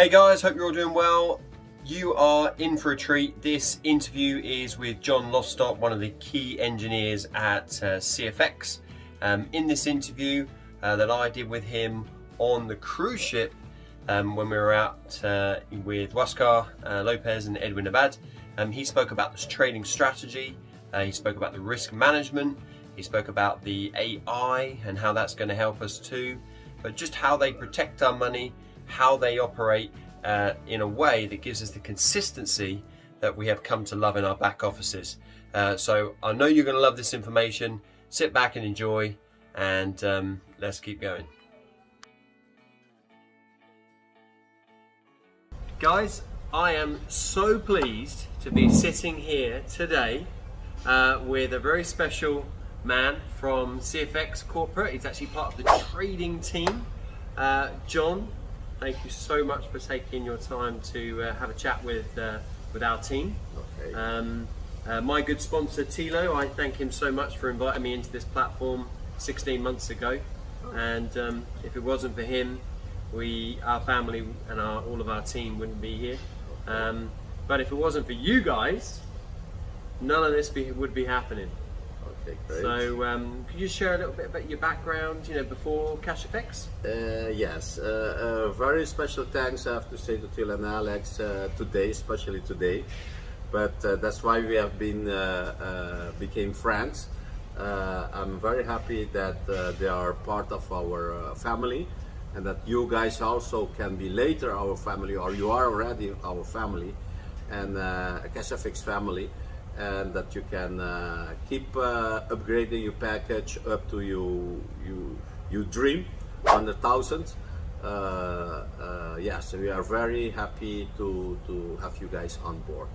Hey guys, hope you're all doing well. You are in for a treat. This interview is with John Loefstop, one of the key engineers at CFX. In this interview that I did with him on the cruise ship when we were out with Huáscar Lopez and Edwin Abad, he spoke about this trading strategy, he spoke about the risk management, he spoke about the AI and how that's going to help us too, but just how they protect our money, how they operate in a way that gives us the consistency that we have come to love in our back offices. So I know you're going to love this information. Sit back and enjoy, and let's keep going. Guys, I am so pleased to be sitting here today with a very special man from CFX Corporate. He's actually part of the trading team. John, thank you so much for taking your time to have a chat with our team. Okay. My good sponsor Tilo, I thank him so much for inviting me into this platform 16 months ago. And if it wasn't for him, our family and all of our team wouldn't be here. But if it wasn't for you guys, none of this would be happening. Okay, great. So could you share a little bit about your background, before CashFX? Yes, very special thanks I have to say to Till and Alex today, especially today. But that's why we have became friends. I'm very happy that they are part of our family, and that you guys also can be later our family, or you are already our family, and CashFX family. And that you can keep upgrading your package up to you dream 100,000. Yes, we are very happy to have you guys on board.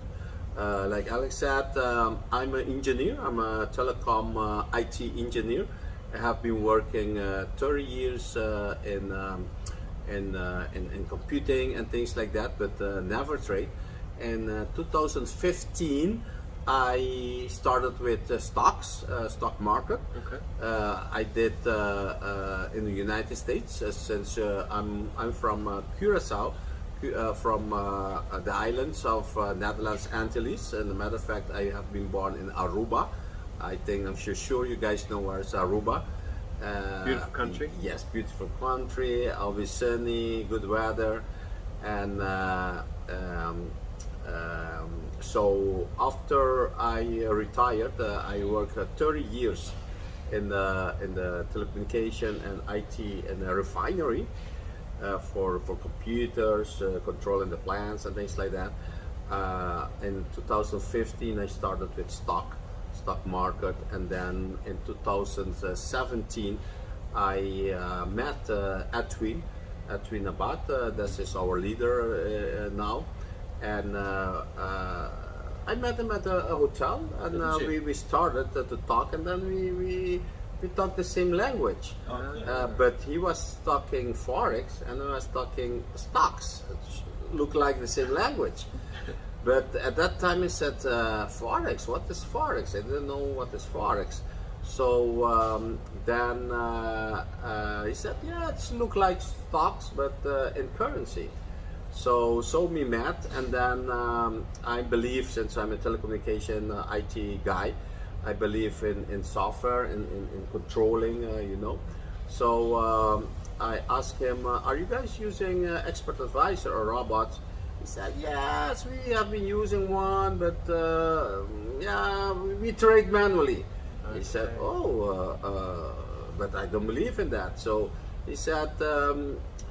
Like Alex said, I'm an engineer. I'm a telecom IT engineer. I have been working 30 years in computing and things like that, but never trade. In 2015. I started with stocks, stock market. Okay. I did in the United States, since I'm from Curacao, from the islands of Netherlands Antilles. And as a matter of fact, I have been born in Aruba. I'm sure you guys know where is Aruba. Beautiful country. Yes, beautiful country, always sunny, good weather, and so after I retired, I worked 30 years in the telecommunication and IT and the refinery for computers, controlling the plants and things like that. In 2015, I started with stock market, and then in 2017, I met Edwin Abad. This is our leader now. And I met him at a hotel, and we started to talk, and then we talked the same language. But he was talking forex, and I was talking stocks. It looked like the same language. But at that time he said, forex, what is forex? I didn't know what is forex. So then he said, yeah, it looks like stocks, but in currency. So we met, and then I believe, since I'm a telecommunication IT guy, I believe in software, in controlling, So I asked him, are you guys using Expert Advisor or robots? He said, yes, we have been using one, but yeah, we trade manually. Okay. He said, but I don't believe in that. So he said,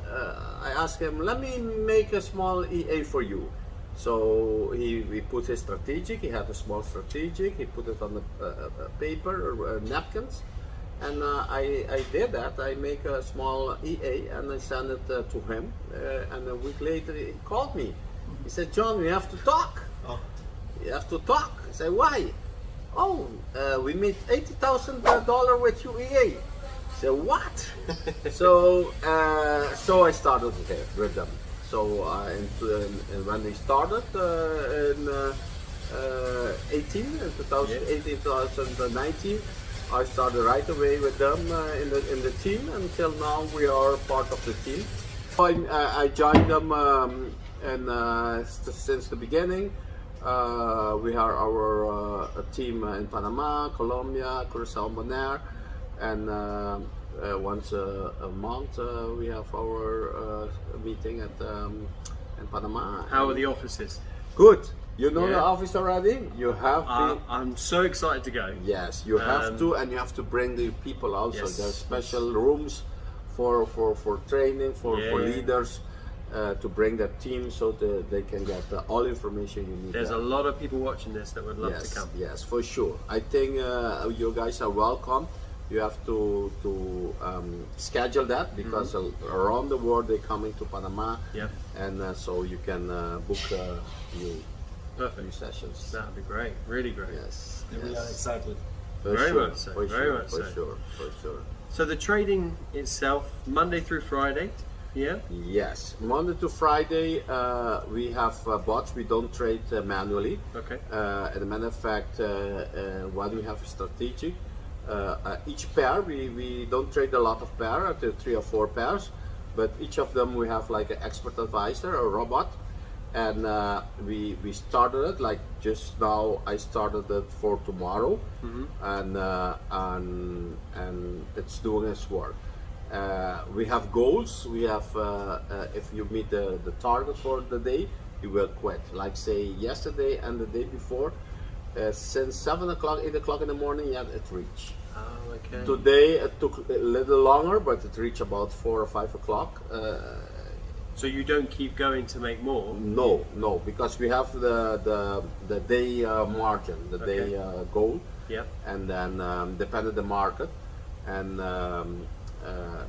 I asked him, let me make a small EA for you. So he put his strategic, he had a small strategic, he put it on the paper or napkins, and I did that. I make a small EA and I sent it to him, and a week later he called me. He said, John, we have to talk. Oh. You have to talk. I said, why? Oh, we made $80,000 with your EA. So what? so I started with them. So when we started in 2018, I started right away with them in the team. Until now, we are part of the team. I joined them and since the beginning. We have our team in Panama, Colombia, Curacao, Bonaire, and once a month we have our meeting at in Panama. How are the offices? Good. You know Yeah. the office already? You have to. I'm so excited to go. Yes, you have to, and you have to bring the people also. Yes. There's special rooms for training, for leaders. To bring that team so that they can get all information you need. There's a lot of people watching this that would love to come. Yes, for sure. I think you guys are welcome. You have to schedule that because around the world they're coming to Panama. Yeah. And so you can book new sessions. That would be great. Really great. Yes. We are excited. Very much so. For Very sure. much For so. sure. For sure. So the trading itself, Monday through Friday. Yeah. Yes, Monday to Friday we have bots. We don't trade manually. Okay. As a matter of fact, when we have strategic, each pair we don't trade a lot of pair, 3 or 4 pairs, but each of them we have like an expert advisor, a robot, and we started it like just now. I started it for tomorrow, and it's doing its work. We have goals. We have if you meet the target for the day, you will quit. Like say yesterday and the day before, since 7 o'clock, 8 o'clock in the morning, yeah, it reached. Oh, okay. Today it took a little longer, but it reached about 4 or 5 o'clock. So you don't keep going to make more? No, because we have the day margin, the day goal. Yep. And then depending on the market, and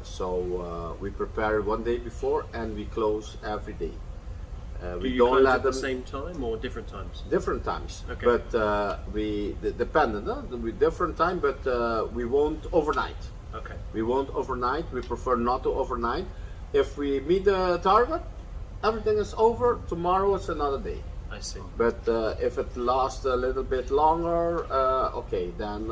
so we prepare one day before and we close every day. Do you close at the same time or different times? Different times. Okay. But we dependent. We different time, but we won't overnight. Okay. We won't overnight. We prefer not to overnight. If we meet the target, everything is over. Tomorrow is another day. I see. But if it lasts a little bit longer, okay, then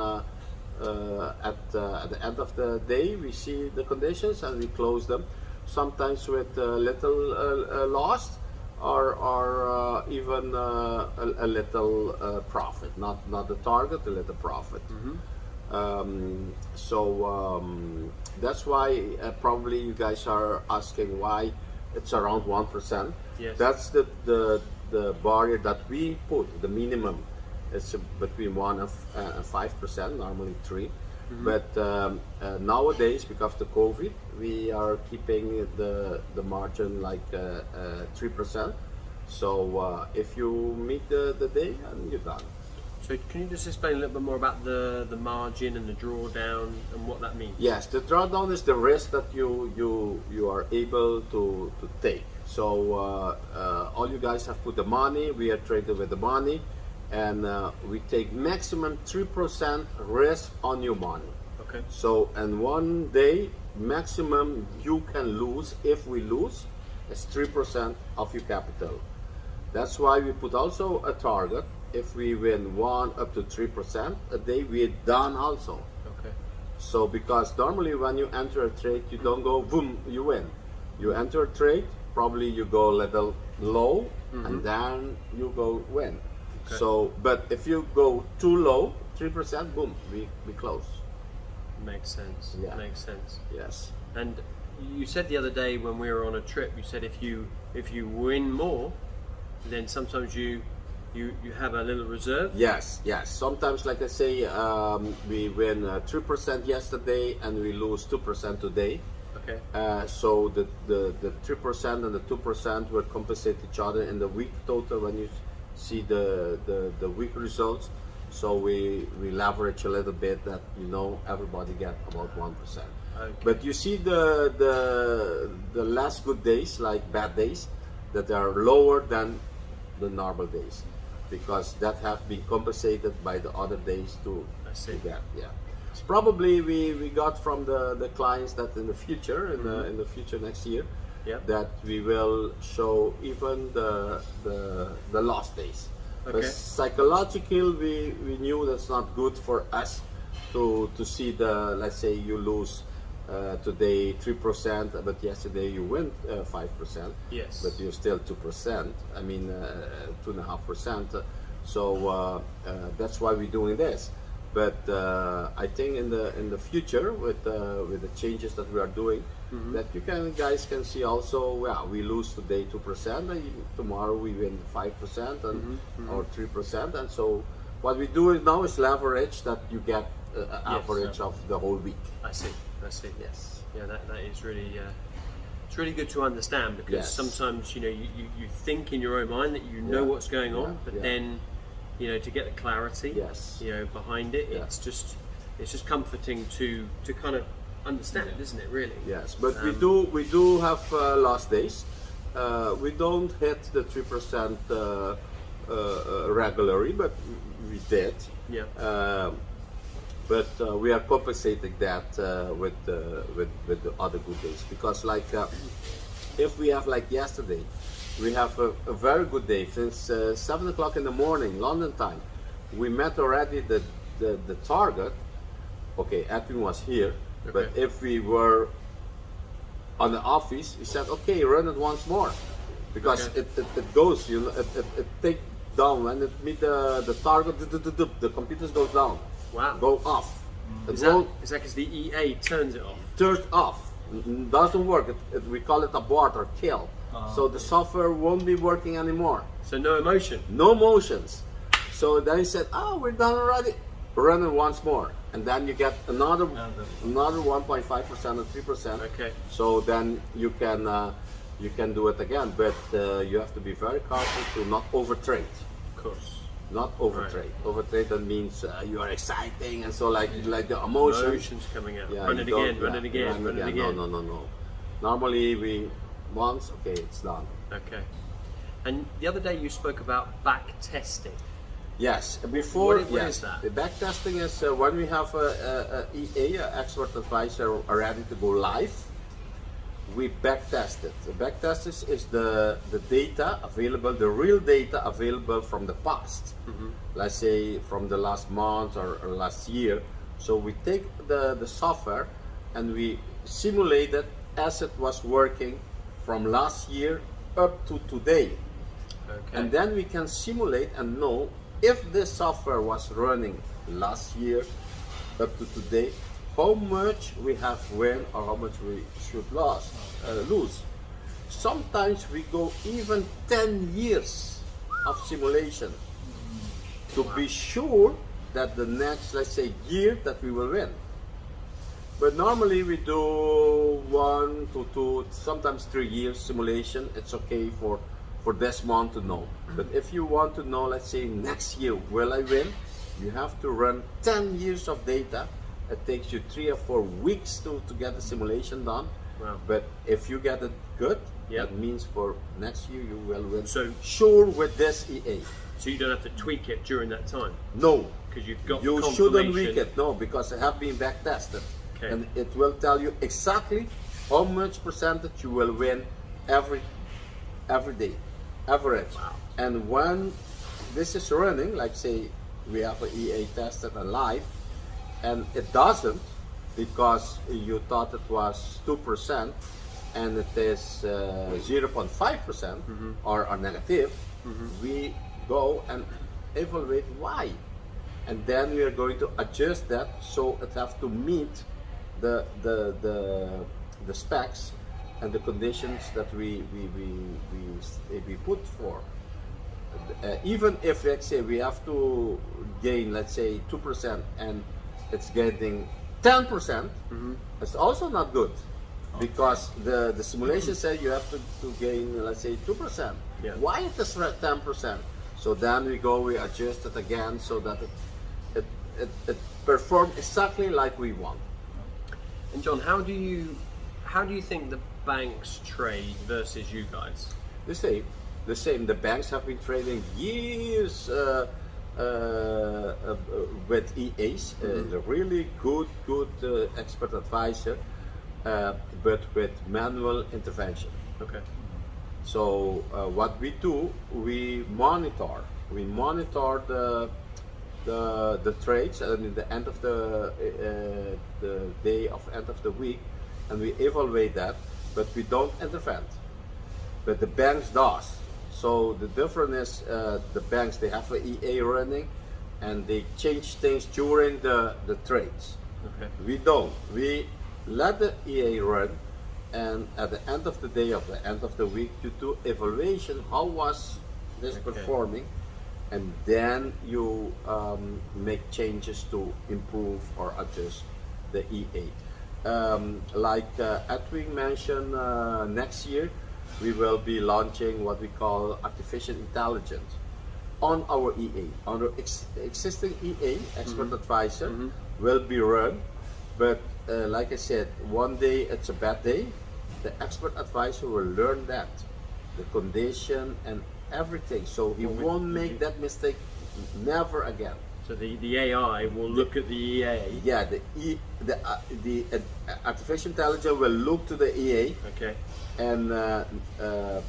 at the end of the day we see the conditions and we close them. Sometimes with little loss, or even a little profit. Not the target, a little profit. That's why probably you guys are asking why it's around 1%. Yes. That's the barrier that we put, the minimum. It's between 1 and 5%, normally 3. But nowadays, because of the COVID, we are keeping the margin like 3%. So if you meet the day, and you're done. So can you just explain a little bit more about the margin and the drawdown and what that means? Yes, the drawdown is the risk that you are able to take. So all you guys have put the money, we are traded with the money, and we take maximum 3% risk on your money. Okay. So and one day maximum you can lose, if we lose, is 3% of your capital. That's why we put also a target. If we win 1 up to 3% a day, we're done also. Okay. So because normally when you enter a trade, you don't go boom, you win. You enter a trade, probably you go a little low, and then you go win. Okay. So, but if you go too low, 3%, boom, we close. Makes sense. Yeah. Makes sense. Yes. And you said the other day when we were on a trip, you said if you win more, then sometimes you have a little reserve. Yes. Sometimes, like I say, we win 3% yesterday and we lose 2% today. Okay. So the 3% and the 2% will compensate each other in the week total when you see the week results. So we leverage a little bit that everybody get about 1%. Okay. But you see the less good days, like bad days, that are lower than the normal days, because that have been compensated by the other days to get. Yeah. Probably we got from the clients that in the future, in the future next year, that we will show even the lost days. Okay. But psychological, we knew that's not good for us to see let's say you lose today 3%, but yesterday you win 5%. Yes. But you're still 2%. I mean 2.5%. So that's why we're doing this. But I think in the future with the changes that we are doing, that you guys can see also. Yeah, we lose today 2%, and tomorrow we win 5% and or 3%, and so what we do now is leverage that you get average of the whole week. I see. Yes. Yeah, that is really it's really good to understand, because sometimes you think in your own mind that you know what's going on, but then to get the clarity behind it, it's just comforting to kind of understand it, isn't it, really? Yes, but we do have lost days. We don't hit the 3% regularly, but we did. But we are compensating that with the other good days, because like if we have like yesterday, we have a very good day since 7 o'clock in the morning London time. We met already the target. Okay, Edwin was here, but if we were on the office, we said, okay, run it once more, because it goes, it take down when it meet the target, the computers goes down. Wow. Go off. Is that because the EA turns it off? Turns off. Doesn't work. We call it abort or kill. So the software won't be working anymore. So no emotion? No motions. So then he said, oh, we're done already. Run it once more. And then you get another 1.5% or 3%. Okay. So then you can do it again. But you have to be very cautious to not overtrade. Of course. Not overtrade. Right. Overtrade, that means you are exciting, and so like the emotions coming out. Yeah, run it again, run it again. No. Normally we once, okay, it's done. Okay. And the other day you spoke about back testing. Yes. Before what is that? The back testing is when we have a EA, expert advisor, ready to go live. We back test it. The back test is the data available, the real data available from the past. Let's say from the last month or last year. So we take the software and we simulate it as it was working from last year up to today. Okay. And then we can simulate and know if this software was running last year up to today, how much we have win or how much we should lose. Sometimes we go even 10 years of simulation to be sure that the next, let's say, year that we will win. But normally we do 1 to 2, sometimes 3 years simulation. It's okay for this month to know. But if you want to know, let's say, next year will I win, you have to run 10 years of data. It takes you 3 or 4 weeks to get the simulation done. Wow. But if you get it good, that means for next year you will win. So sure with this EA. So you don't have to tweak it during that time? No. Because you've got You shouldn't tweak it, no, because it have been back tested. Okay. And it will tell you exactly how much percentage you will win every day, average. Wow. And when this is running, like say we have an EA tested and live, and it doesn't, because you thought it was 2% and it is 0.5% or negative, we go and evaluate why. And then we are going to adjust that so it has to meet the specs and the conditions that we put for. Even if, let's say, we have to gain, let's say, 2% and it's getting 10%, it's also not good, because the simulation said you have to gain, let's say, 2%. Why it is 10%? So then we adjust it again so that it performs exactly like we want. And John, how do you think the banks trade versus you guys? The same. The banks have been trading years with EAs, the really good expert advisor, but with manual intervention. Okay. So what we do, we monitor the trades, and at the end of the day of end of the week, and we evaluate that, but we don't intervene. But the banks does. So the difference is the banks, they have an EA running and they change things during the trades. Okay. We don't. We let the EA run, and at the end of the day, of the end of the week, you do evaluation, how was this performing, and then you make changes to improve or adjust the EA. Like Edwin mentioned, next year we will be launching what we call artificial intelligence on our EA. Our existing EA, expert advisor, will be run, but like I said, one day it's a bad day, the expert advisor will learn that, the condition and everything, so he won't make that mistake never again. So the AI will look at the EA. Yeah, the artificial intelligence will look to the EA. Okay. And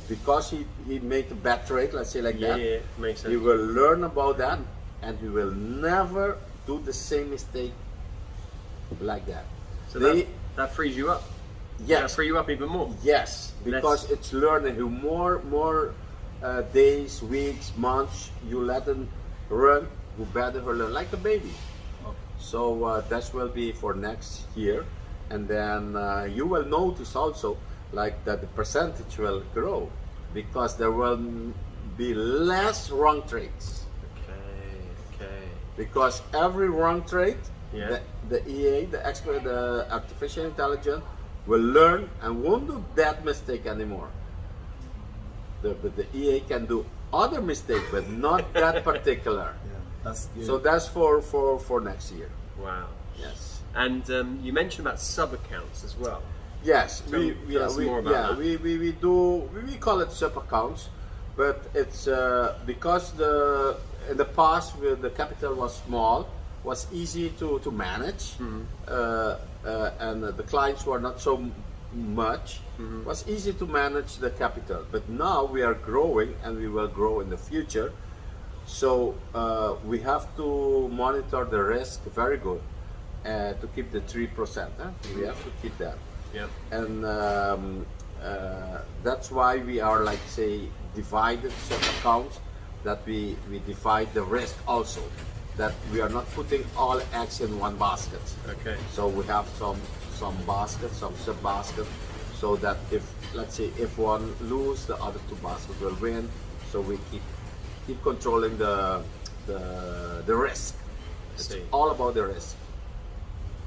because he made a bad trade, let's say like that, Yeah, makes sense. he will learn about that, and he will never do the same mistake like that. So that frees you up. Yes. That free you up even more. Yes, because it's learning. You more days, weeks, months you let them run, you better learn like a baby. Okay. So that will be for next year, and then you will notice also like that the percentage will grow because there will be less wrong trades. Okay. Because every wrong trade, Yeah. the EA, the expert, the artificial intelligence will learn and won't do that mistake anymore. But the EA can do other mistakes, but not that particular. Yeah, that's good. So that's for next year. Wow. Yes. And you mentioned about sub accounts as well. Yes, Tell us more about that. we call it sub accounts, but it's because in the past the capital was small, was easy to manage, and the clients were not so much. Was easy to manage the capital, but now we are growing and we will grow in the future. So we have to monitor the risk very good to keep the 3%. We have to keep that. Yeah. And that's why we are like say divided sub accounts, that we divide the risk also, that we are not putting all eggs in one basket. Okay. So we have some baskets, some sub baskets, so that if let's say if one lose, the other two baskets will win. So we keep controlling the risk. It's See. all about the risk.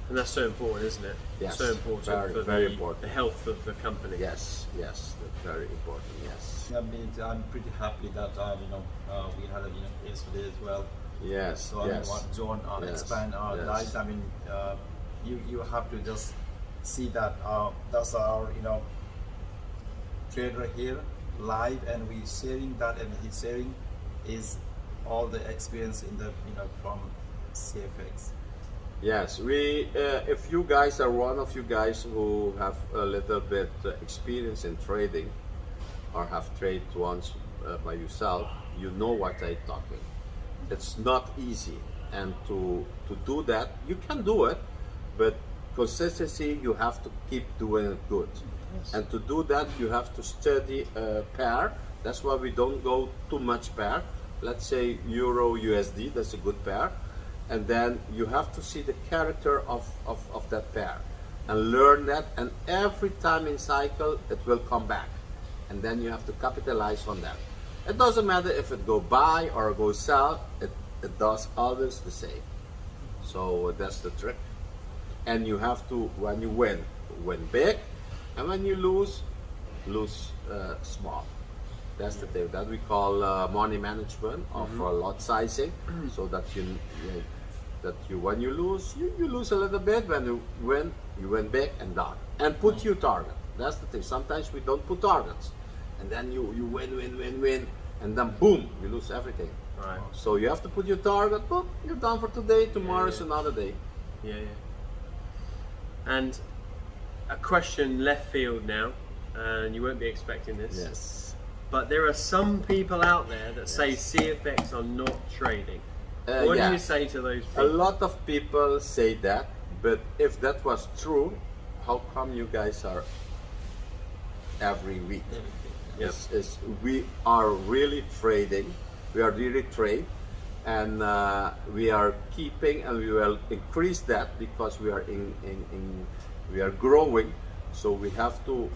And that's so important, isn't it? Yes, So important for very the important. health of the company. Yes, that's very important. Yes. I mean, I'm pretty happy that we had a case today as well. Yes. So I mean, what John Yes. expand our Yes. lives. I mean, you have to just see that that's our trader here live, and we sharing that, and he's sharing is all the experience in the from CFX. Yes, if you guys are one of you guys who have a little bit experience in trading, or have traded once by yourself, you know what I'm talking. It's not easy, and to do that, you can do it, but consistency, you have to keep doing it good. Yes. And to do that, you have to study pair. That's why we don't go too much pair. Let's say Euro USD, that's a good pair. And then you have to see the character of that pair and learn that, and every time in cycle it will come back, and then you have to capitalize on that. It doesn't matter if it go buy or go sell, it does always the same. So that's the trick. And you have to, when you win big, and when you lose small. That's the thing that we call money management of lot sizing, so that when you lose, you lose a little bit. When you win big and done. And put your target. That's the thing. Sometimes we don't put targets, and then you win, and then boom, you lose everything. Right. So you have to put your target. Boom, you're done for today. Tomorrow is another day. Yeah. And a question left field now, and you won't be expecting this. Yes. But there are some people out there that say CFX are not trading. What do yeah. you say to those A people? lot of people say that, but if that was true, how come you guys are every week? Yep. We are really trading. We are really trade, and we are keeping, and we will increase that because we are we are growing. So we have to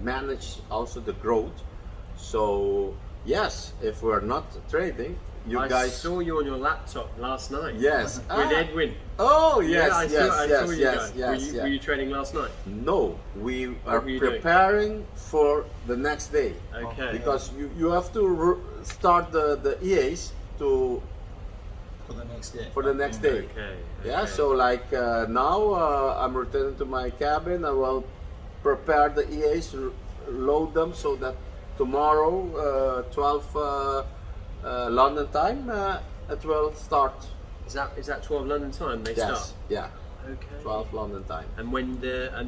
manage also the growth. So yes, if we're not trading, I guys saw you on your laptop last night. Yes. With Edwin. Oh yes, I saw you guys. yes. Were you trading last night? No, we are were you doing? preparing for the next day. Okay. Because you have to start the EAs to For the next day. for the next day. Okay. Yeah. So like now I'm returning to my cabin. I will prepare the EAs, load them so that tomorrow 12 London time it will start. Is that 12 London time they Yes. start? Yeah. Okay. 12 London time. And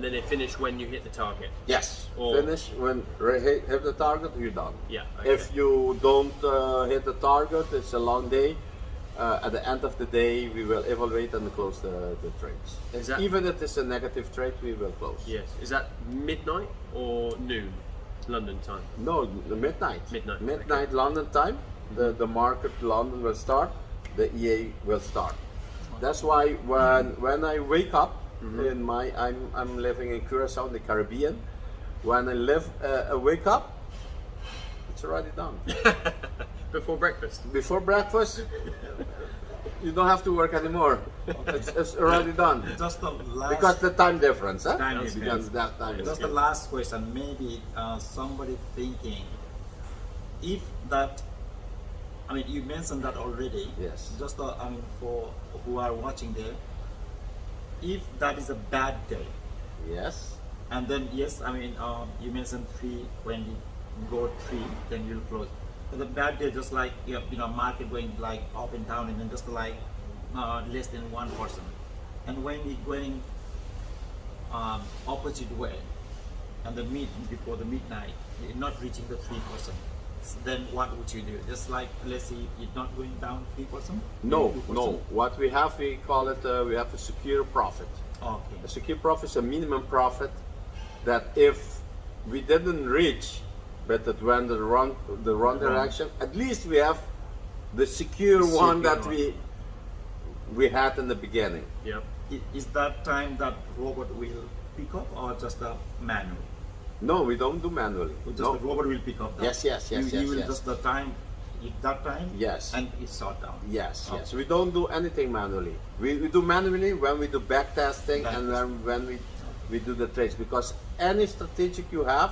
then it finish when you hit the target. Yes. Or- Finish when hit the target, you're done. Yeah. Okay. If you don't hit the target, it's a long day. At the end of the day, we will evaluate and close the trades. Is that- Even if it's a negative trade, we will close. Yes. Is that midnight or noon, London time? No, the midnight. Midnight, Midnight London time. The market London will start. The EA will start. That's why when I wake up in I'm living in Curacao in the Caribbean. When I wake up, it's already done. Before breakfast. Before breakfast, you don't have to work anymore. It's already done. Just the last. Because the time difference, huh? Time Because difference. that time Just is the last question. Maybe somebody thinking, if that, I mean, you mentioned that already. Yes. Just I mean, for who are watching there, if that is a bad day, Yes. and then yes, I mean, you mentioned 3 when you go 3, then you'll close. But the bad day, just like market going like up and down, and then just like less than 1%. And when we going opposite way, and before the midnight, you're not reaching the 3%. Then what would you do? Just like, let's say you're not going down 3%? No, 2%? no. What we have, we call it, we have a secure profit. Okay. A secure profit is a minimum profit that if we didn't reach, but that went the wrong direction, at least we have the secure one Secure that one. we had in the beginning. Yep. Is that time that robot will pick up, or just a manual? No, we don't do manually. Or just No. the robot will pick up that? Yes, yes, yes, You yes, will yes. just the time, that time? Yes. And it's shut down? Yes, Okay. yes. We don't do anything manually. We do manually when we do back testing and Back when we do the trades. Because any strategic you have,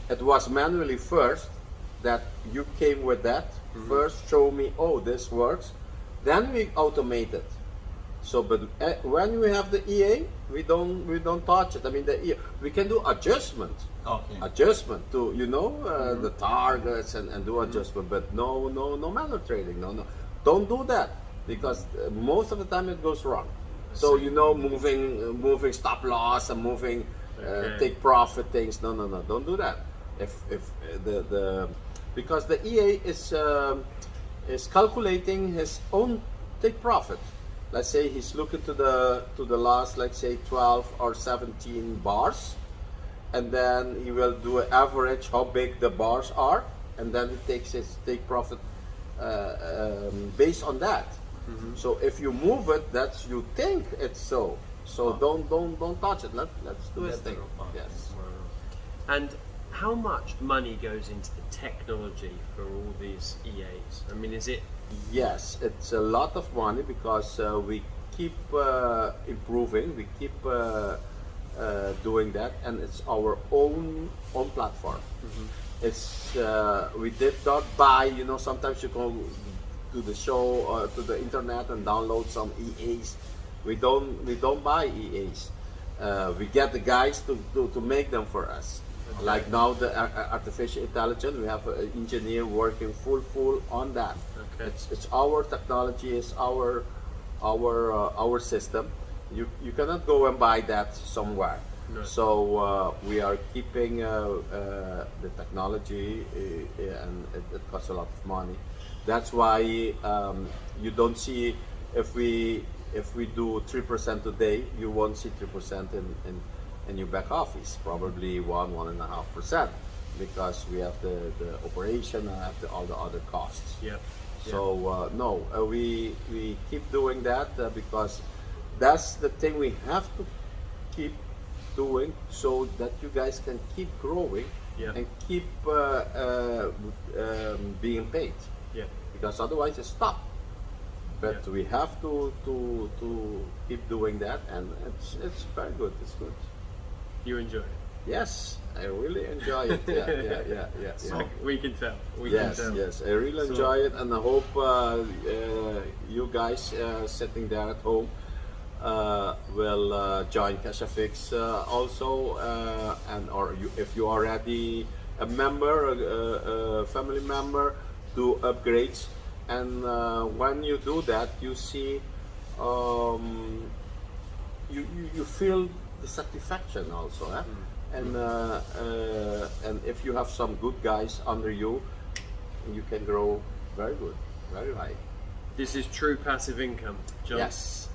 it was manually first, that you came with that. First show me, oh, this works. Then we automate it. So, but when we have the EA, we don't touch it. I mean, the EA, we can do adjustment to the targets and do adjustment, but no manual trading. No, don't do that, because most of the time it goes wrong. So moving stop loss and moving take profit things. No, don't do that. If because the EA is calculating his own take profit. Let's say he's looking to the last, let's say 12 or 17 bars, and then he will do an average how big the bars are, and then he takes his take profit based on that. So if you move it, that's you think it's so. So don't touch it. Let's do his thing. Yes. And how much money goes into the technology for all these EAs? I mean, is it? Yes, it's a lot of money, because we keep improving, we keep doing that, and it's our own platform. It's we did not buy. Sometimes you go to the show or to the internet and download some EAs. We don't buy EAs. We get the guys to make them for us. Okay. Like now the artificial intelligence, we have an engineer working full on that. Okay. It's our technology, it's our system. You cannot go and buy that somewhere. No. So we are keeping the technology, and it costs a lot of money. That's why you don't see, if we if we do 3% today, you won't see 3% in your back office. Probably 1.5%, because we have the operation and have all the other costs. Yeah. So no, we keep doing that because that's the thing we have to keep doing, so that you guys can keep growing and keep being paid. Yeah. Because otherwise it's stop. But we have to keep doing that, and it's very good. It's good. You enjoy it. Yes, I really enjoy it. Yeah. So we can tell. Yes, I really enjoy it, and I hope you guys sitting there at home will join CFX also, and or if you are already a member, a family member, do upgrades, and when you do that, you see, you feel the satisfaction also, eh? And if you have some good guys under you, you can grow very good, very high. This is true passive income, John. Yes.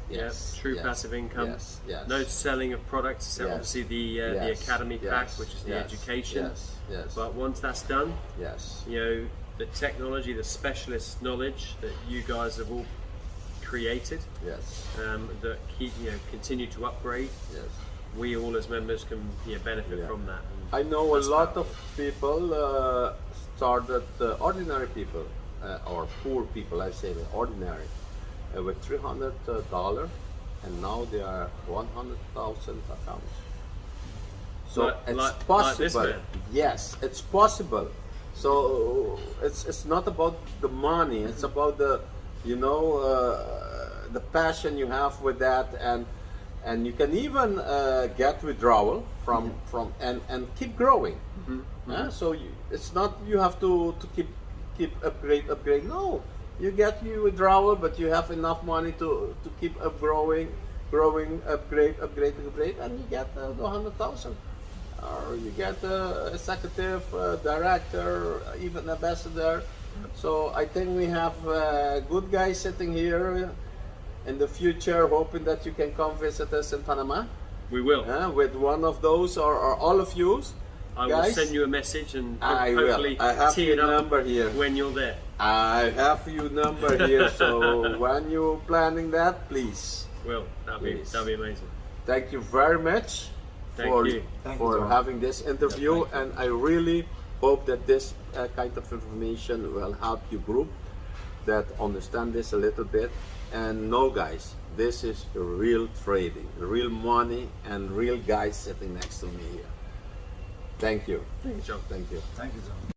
True passive income. Yes. No selling of products, so obviously the academy pack, which is the education. Yes. But once that's done, you know, the technology, the specialist knowledge that you guys have all created, that continue to upgrade. We all as members can benefit from that. I know a lot of people started, ordinary people or poor people, I say ordinary, with $300, and now they are 100,000 accounts. So it's possible. Like this man. Yes, it's possible. So it's not about the money. It's about the the passion you have with that, and you can even get withdrawal from and keep growing. So it's not you have to keep upgrade. No, you get your withdrawal, but you have enough money to keep growing, upgrade, and you get the 100,000. Or you get a executive, director, even ambassador. So I think we have good guys sitting here in the future, hoping that you can come visit us in Panama. We will. With one of those or all of you. I will send you a message and hopefully I have tee your it up number here. when you're there. I have your number here, so when you're planning that, please. Will, that'd be amazing. Thank you very much for having this interview, and I really hope that this kind of information will help you group that understand this a little bit and know, guys, this is real trading, real money, and real guys sitting next to me here. Thank you. Thank you, John. Thank you. Thank you, John.